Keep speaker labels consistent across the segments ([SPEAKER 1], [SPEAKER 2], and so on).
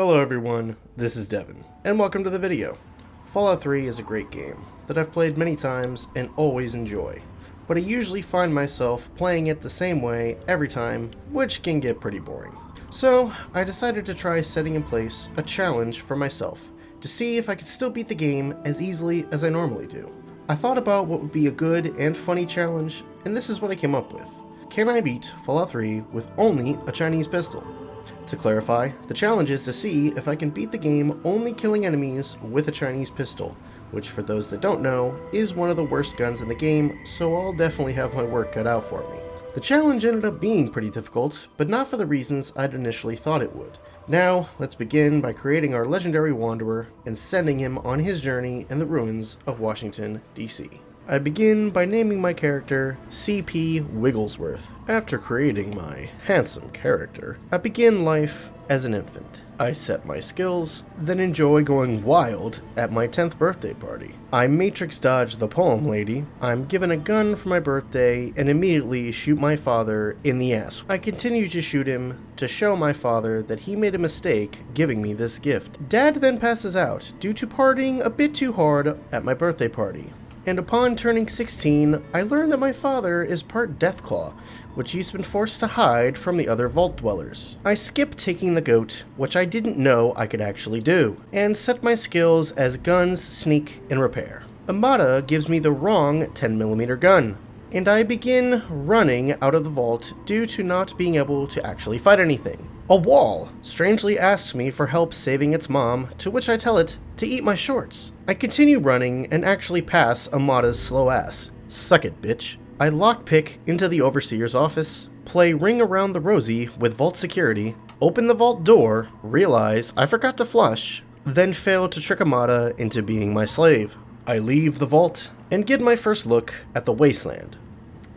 [SPEAKER 1] Hello everyone, this is Devin, and welcome to the video. Fallout 3 is a great game that I've played many times and always enjoy, but I usually find myself playing it the same way every time, which can get pretty boring. So, I decided to try setting in place a challenge for myself to see if I could still beat the game as easily as I normally do. I thought about what would be a good and funny challenge, and this is what I came up with. Can I beat Fallout 3 with only a Chinese pistol? To clarify, the challenge is to see if I can beat the game only killing enemies with a Chinese pistol, which for those that don't know, is one of the worst guns in the game, so I'll definitely have my work cut out for me. The challenge ended up being pretty difficult, but not for the reasons I'd initially thought it would. Now, let's begin by creating our legendary wanderer and sending him on his journey in the ruins of Washington, D.C. I begin by naming my character C.P. Wigglesworth. After creating my handsome character, I begin life as an infant. I set my skills, then enjoy going wild at my 10th birthday party. I matrix dodge the poem lady, I'm given a gun for my birthday, and immediately shoot my father in the ass. I continue to shoot him to show my father that he made a mistake giving me this gift. Dad then passes out due to partying a bit too hard at my birthday party. And upon turning 16, I learn that my father is part Deathclaw, which he's been forced to hide from the other vault dwellers. I skip taking the goat, which I didn't know I could actually do, and set my skills as guns, sneak, and repair. Amada gives me the wrong 10mm gun, and I begin running out of the vault due to not being able to actually fight anything. A wall strangely asks me for help saving its mom, to which I tell it to eat my shorts. I continue running and actually pass Amada's slow ass. Suck it, bitch. I lockpick into the overseer's office, play Ring Around the Rosie with vault security, open the vault door, realize I forgot to flush, then fail to trick Amada into being my slave. I leave the vault and get my first look at the Wasteland.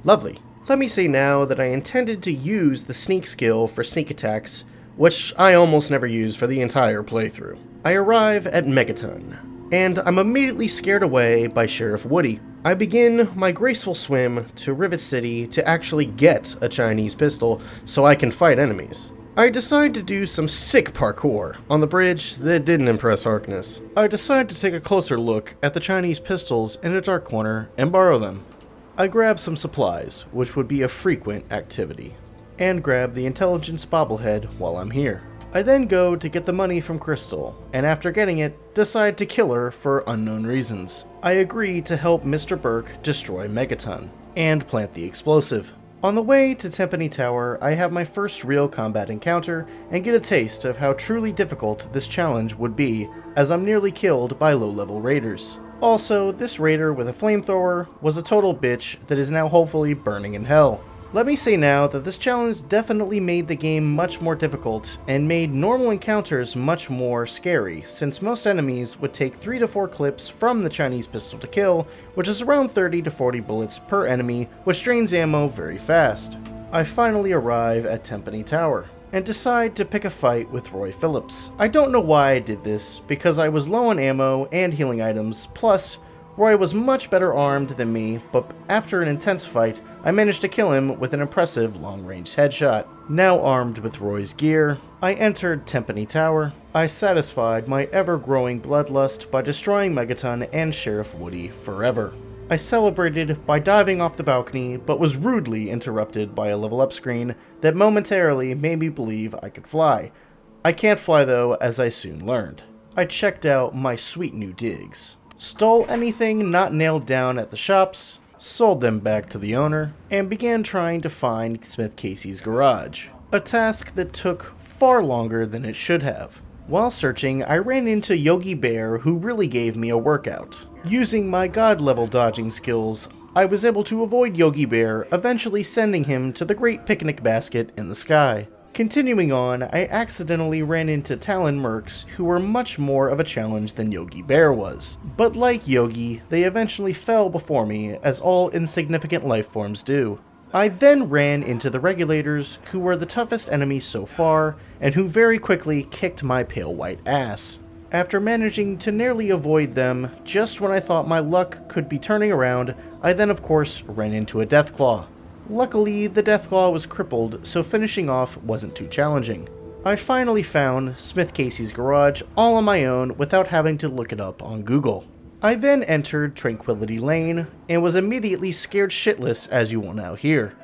[SPEAKER 1] Lovely. Let me say now that I intended to use the sneak skill for sneak attacks, which I almost never use for the entire playthrough. I arrive at Megaton, and I'm immediately scared away by Sheriff Woody. I begin my graceful swim to Rivet City to actually get a Chinese pistol so I can fight enemies. I decide to do some sick parkour on the bridge that didn't impress Harkness. I decide to take a closer look at the Chinese pistols in a dark corner and borrow them. I grab some supplies, which would be a frequent activity, and grab the intelligence bobblehead while I'm here. I then go to get the money from Crystal, and after getting it, decide to kill her for unknown reasons. I agree to help Mr. Burke destroy Megaton, and plant the explosive. On the way to Tenpenny Tower, I have my first real combat encounter, and get a taste of how truly difficult this challenge would be, as I'm nearly killed by low-level raiders. Also, this raider with a flamethrower was a total bitch that is now hopefully burning in hell. Let me say now that this challenge definitely made the game much more difficult and made normal encounters much more scary, since most enemies would take 3 to 4 clips from the Chinese pistol to kill, which is around 30 to 40 bullets per enemy, which drains ammo very fast. I finally arrive at Tenpenny Tower and decide to pick a fight with Roy Phillips. I don't know why I did this, because I was low on ammo and healing items, plus Roy was much better armed than me, but after an intense fight, I managed to kill him with an impressive long-range headshot. Now armed with Roy's gear, I entered Tenpenny Tower. I satisfied my ever-growing bloodlust by destroying Megaton and Sheriff Woody forever. I celebrated by diving off the balcony, but was rudely interrupted by a level up screen that momentarily made me believe I could fly. I can't fly though, as I soon learned. I checked out my sweet new digs, stole anything not nailed down at the shops, sold them back to the owner, and began trying to find Smith Casey's garage, a task that took far longer than it should have. While searching, I ran into Yogi Bear, who really gave me a workout. Using my god-level dodging skills, I was able to avoid Yogi Bear, eventually sending him to the great picnic basket in the sky. Continuing on, I accidentally ran into Talon Mercs, who were much more of a challenge than Yogi Bear was. But like Yogi, they eventually fell before me, as all insignificant life forms do. I then ran into the Regulators, who were the toughest enemies so far, and who very quickly kicked my pale white ass. After managing to nearly avoid them, just when I thought my luck could be turning around, I then of course ran into a Deathclaw. Luckily, the Deathclaw was crippled, so finishing off wasn't too challenging. I finally found Smith Casey's garage all on my own without having to look it up on Google. I then entered Tranquility Lane and was immediately scared shitless, as you will now hear.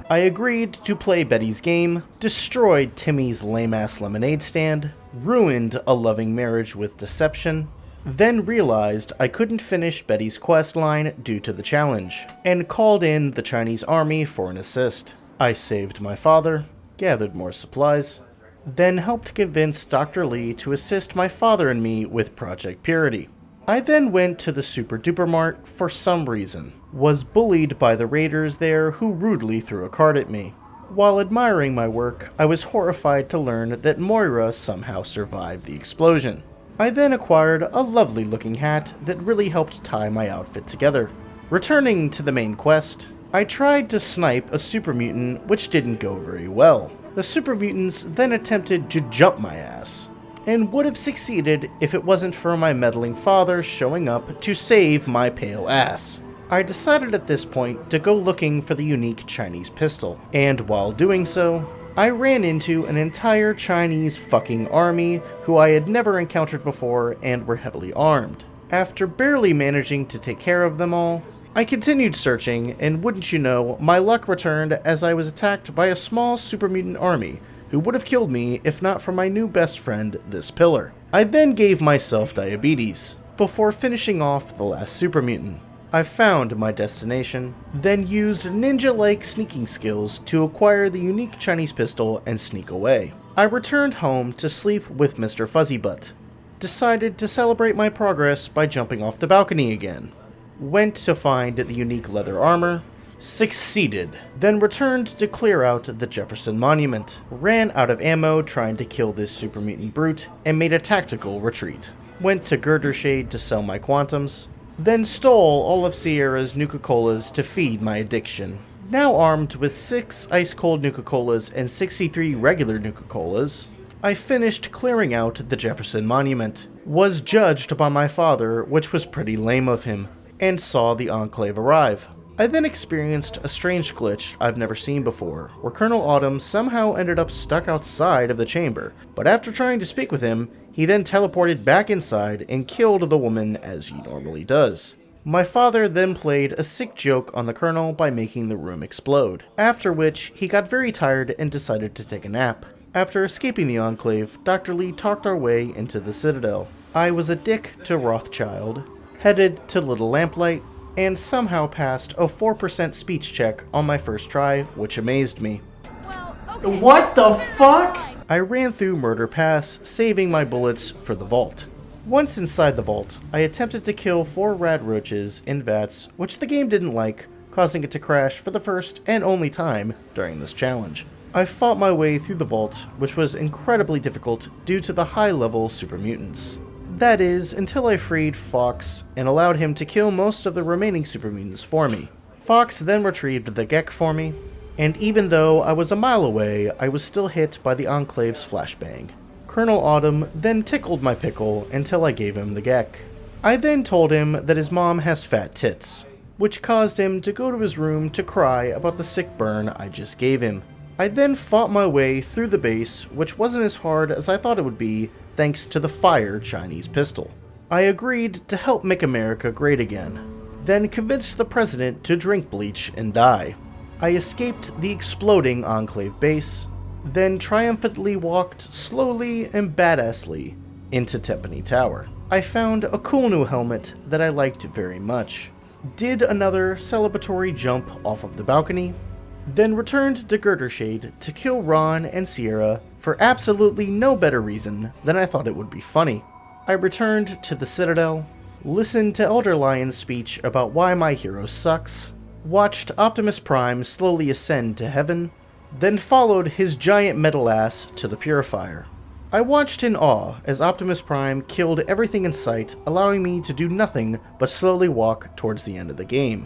[SPEAKER 1] I agreed to play Betty's game, destroyed Timmy's lame-ass lemonade stand, ruined a loving marriage with deception, then realized I couldn't finish Betty's quest line due to the challenge, and called in the Chinese army for an assist. I saved my father, gathered more supplies, then helped convince Dr. Lee to assist my father and me with Project Purity. I then went to the Super Duper Mart for some reason, was bullied by the raiders there who rudely threw a card at me. While admiring my work, I was horrified to learn that Moira somehow survived the explosion. I then acquired a lovely looking hat that really helped tie my outfit together. Returning to the main quest, I tried to snipe a super mutant, which didn't go very well. The super mutants then attempted to jump my ass, and would have succeeded if it wasn't for my meddling father showing up to save my pale ass. I decided at this point to go looking for the unique Chinese pistol, and while doing so, I ran into an entire Chinese fucking army who I had never encountered before and were heavily armed. After barely managing to take care of them all, I continued searching, and wouldn't you know, my luck returned as I was attacked by a small super mutant army who would have killed me if not for my new best friend, this pillar. I then gave myself diabetes, before finishing off the last super mutant. I found my destination, then used ninja-like sneaking skills to acquire the unique Chinese pistol and sneak away. I returned home to sleep with Mr. Fuzzybutt. Decided to celebrate my progress by jumping off the balcony again. Went to find the unique leather armor. Succeeded, then returned to clear out the Jefferson Monument, ran out of ammo trying to kill this super mutant brute, and made a tactical retreat. Went to Girder Shade to sell my quantums, then stole all of Sierra's Nuka-Colas to feed my addiction. Now armed with 6 ice-cold Nuka-Colas and 63 regular Nuka-Colas, I finished clearing out the Jefferson Monument, was judged by my father, which was pretty lame of him, and saw the Enclave arrive. I then experienced a strange glitch I've never seen before, where Colonel Autumn somehow ended up stuck outside of the chamber, but after trying to speak with him, he then teleported back inside and killed the woman as he normally does. My father then played a sick joke on the Colonel by making the room explode, after which he got very tired and decided to take a nap. After escaping the Enclave, Dr. Lee talked our way into the Citadel. I was a dick to Rothschild, headed to Little Lamplight, and somehow passed a 4% speech check on my first try, which amazed me.
[SPEAKER 2] Well, okay.
[SPEAKER 3] What the fuck?
[SPEAKER 1] I ran through Murder Pass, saving my bullets for the vault. Once inside the vault, I attempted to kill 4 rad roaches in vats, which the game didn't like, causing it to crash for the first and only time during this challenge. I fought my way through the vault, which was incredibly difficult due to the high-level super mutants. That is, until I freed Fox and allowed him to kill most of the remaining super mutants for me. Fox then retrieved the Gek for me, and even though I was a mile away, I was still hit by the Enclave's flashbang. Colonel Autumn then tickled my pickle until I gave him the Gek. I then told him that his mom has fat tits, which caused him to go to his room to cry about the sick burn I just gave him. I then fought my way through the base, which wasn't as hard as I thought it would be, thanks to the fire Chinese pistol. I agreed to help make America great again, then convinced the president to drink bleach and die. I escaped the exploding Enclave base, then triumphantly walked slowly and badassly into Tenpenny Tower. I found a cool new helmet that I liked very much, did another celebratory jump off of the balcony, then returned to Girder Shade to kill Ron and Sierra for absolutely no better reason than I thought it would be funny. I returned to the Citadel, listened to Elder Lion's speech about why my hero sucks, watched Optimus Prime slowly ascend to heaven, then followed his giant metal ass to the Purifier. I watched in awe as Optimus Prime killed everything in sight, allowing me to do nothing but slowly walk towards the end of the game.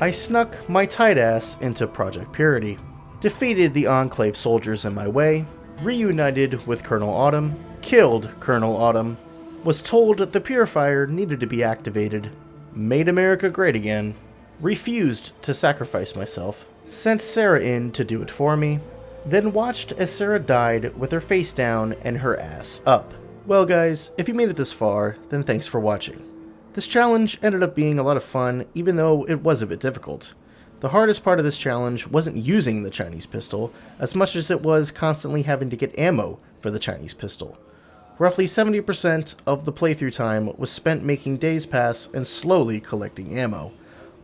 [SPEAKER 1] I snuck my tight ass into Project Purity, defeated the Enclave soldiers in my way, reunited with Colonel Autumn, killed Colonel Autumn, was told that the Purifier needed to be activated, made America great again, refused to sacrifice myself, sent Sarah in to do it for me, then watched as Sarah died with her face down and her ass up. Well guys, if you made it this far, then thanks for watching. This challenge ended up being a lot of fun, even though it was a bit difficult. The hardest part of this challenge wasn't using the Chinese pistol, as much as it was constantly having to get ammo for the Chinese pistol. Roughly 70% of the playthrough time was spent making days pass and slowly collecting ammo.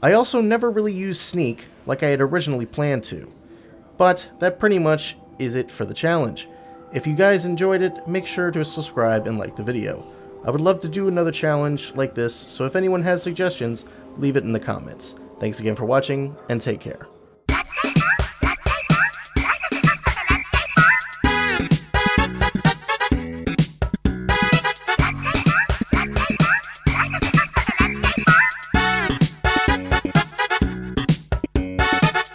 [SPEAKER 1] I also never really used sneak like I had originally planned to. But that pretty much is it for the challenge. If you guys enjoyed it, make sure to subscribe and like the video. I would love to do another challenge like this, so if anyone has suggestions, leave it in the comments. Thanks again for watching, and take care.